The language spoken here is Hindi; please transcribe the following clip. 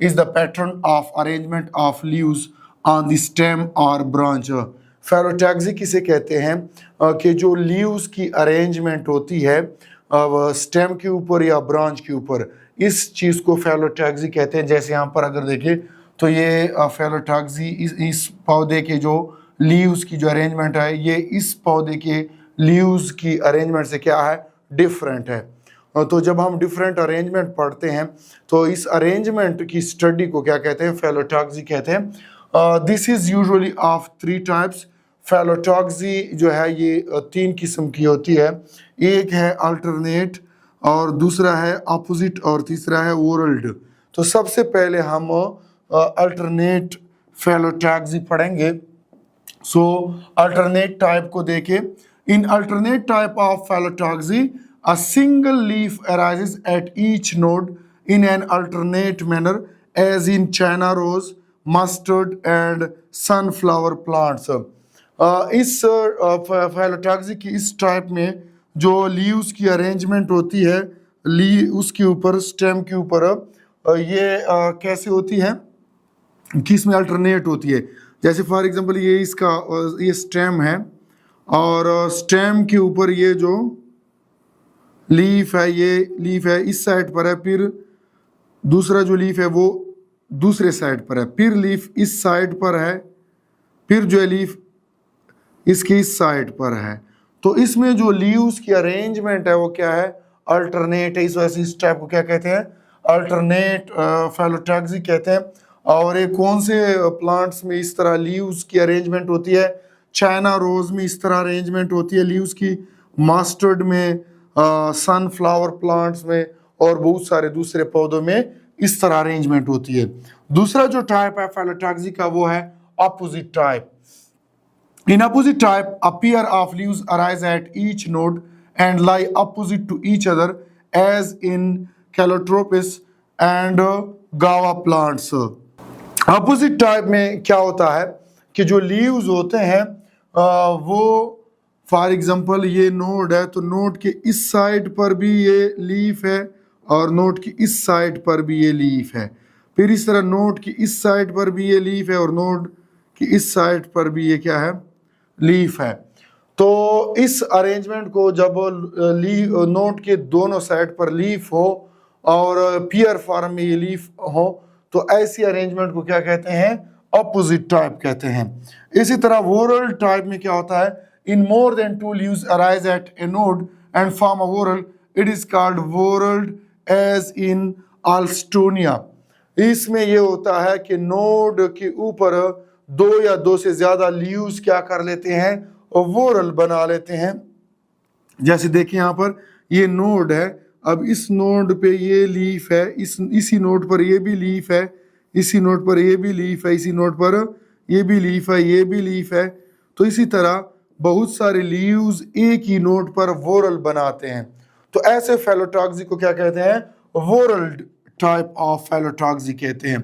Is the pattern of arrangement of leaves on the stem और ब्रांच। फेलोटैक्सी किसे कहते हैं कि जो लीव्स की अरेंजमेंट होती है स्टेम के ऊपर या ब्रांच के ऊपर, इस चीज़ को फेलोटैक्सी कहते हैं। जैसे यहाँ पर अगर देखें तो ये फेलोटैक्सी इस पौधे के जो लीव्स की जो अरेंजमेंट है ये इस पौधे के लीव्स की अरेंजमेंट से क्या है, डिफरेंट है। तो जब हम डिफरेंट अरेंजमेंट पढ़ते हैं तो इस अरेंजमेंट की स्टडी को क्या कहते हैं, फेलोटैक्सी कहते हैं। This is usually of 3 types. Phyllotaxy जो है ये 3 किस्म की होती है। एक है अल्टरनेट और दूसरा है अपोजिट और तीसरा है वोरल्ड। तो सबसे पहले हम अल्टरनेट फेलोटैक्सी पढ़ेंगे। सो अल्टरनेट टाइप को देखें। In alternate type of phyllotaxy a single leaf arises at each node in an alternate manner as in China rose, mustard and sunflower plants। इस फेलोटैक्सी की इस टाइप में जो लीव्स की अरेंजमेंट होती है उसके ऊपर स्टेम के ऊपर ये कैसे होती है कि इसमें अल्टरनेट होती है। जैसे फॉर एग्जांपल ये इसका ये स्टेम है और स्टेम के ऊपर ये जो लीफ है, ये लीफ है इस साइड पर है, फिर दूसरा जो लीफ है वो दूसरे साइड पर है, फिर लीफ इस साइड पर है, फिर जो है लीफ इसकी इस साइड पर है। तो इसमें जो लीव्स की अरेंजमेंट है वो क्या है, अल्टरनेट है। इस वजह से इस टाइप को क्या कहते हैं, अल्टरनेट फेलोटैक्सी कहते हैं। और ये कौन से प्लांट्स में इस तरह लीव्स की अरेंजमेंट होती है, चाइना रोज में इस तरह अरेंजमेंट होती है लीव्स की, मस्टर्ड में, सनफ्लावर प्लांट्स में और बहुत सारे दूसरे पौधों में इस तरह अरेंजमेंट होती है। दूसरा जो टाइप है फेलोटैक्सी का वो है opposite type. In opposite type, a pair of leaves arise at each node and lie opposite to each other as in Calotropis and Gawa plants। Opposite type में क्या होता है कि जो leaves होते हैं वो फॉर एग्जांपल ये नोड है तो नोड के इस साइड पर भी ये लीफ है और नोड की इस साइड पर भी ये लीफ है, फिर इस तरह नोड की इस साइड पर भी ये लीफ है और नोड की इस साइड पर भी ये क्या है, लीफ है। तो इस अरेंजमेंट को जब नोड के दोनों साइड पर लीफ हो और पियर फॉर्म में ये लीफ हो तो ऐसी अरेंजमेंट को क्या कहते हैं, अपोजिट टाइप कहते हैं। इसी तरह वोरल टाइप में क्या होता है, in more than 2 leaves arise at a node and form a whorl, it is called whorled as in Alstonia। इसमें ये होता है कि नोड के ऊपर 2 या 2 से ज्यादा लीव्स क्या कर लेते हैं, वोरल बना लेते हैं। जैसे देखिए यहाँ पर ये नोड है, अब इस नोड पे ये लीफ है, इसी नोड पर ये भी लीफ है, इसी नोड पर ये भी लीफ है, इसी नोड पर ये भी लीफ है, ये भी लीफ है। तो इसी तरह बहुत सारे लीव्स एक ही नोड पर वोरल बनाते हैं। तो ऐसे फेलोटैक्सी को क्या कहते हैं, वोरल्ड टाइप ऑफ फेलोटैक्सी कहते हैं।